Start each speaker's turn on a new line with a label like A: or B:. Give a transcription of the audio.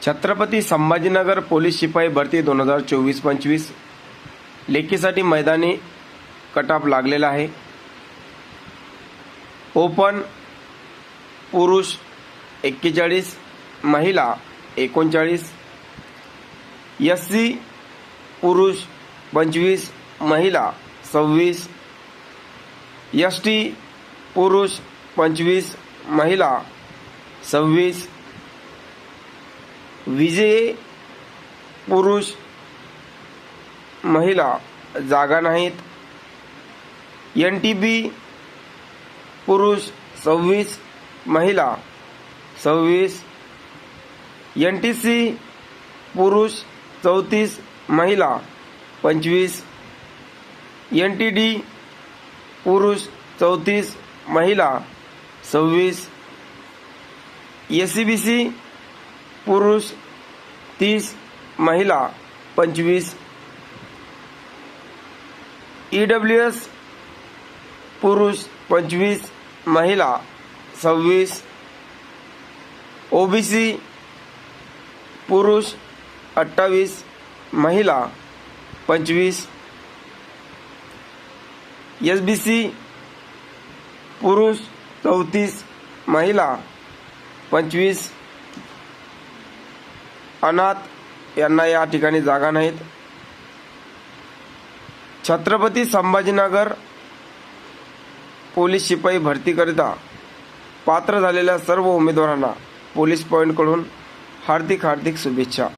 A: Chhatrapati Sambhajinagar police शिपाई भरती 2024-25 लेखीसाठी मैदानी कटऑफ लागलेला आहे। ओपन पुरुष 41, महिला 39, एससी पुरुष 25, महिला 26, एसटी पुरुष 25, महिला 26, विजयी पुरुष महिला जागा नाहीत। एनटीबी पुरुष 26, महिला 26, एनटीसी पुरुष 34, महिला 25, एनटीडी पुरुष 34, महिला 26, एसीबीसी पुरुष 30, महिला 25, ईडब्ल्यूएस पुरुष 25, महिला 26, ओबीसी पुरुष 28, महिला 25, एसबीसी पुरुष 34, महिला 25, अनाथ यांना या ठिकाणी जागा नाहीत। छत्रपती संभाजीनगर पोलीस शिपाई भरतीकरिता पात्र झालेल्या सर्व उमेदवारांना पोलीस पॉईंटकडून हार्दिक शुभेच्छा।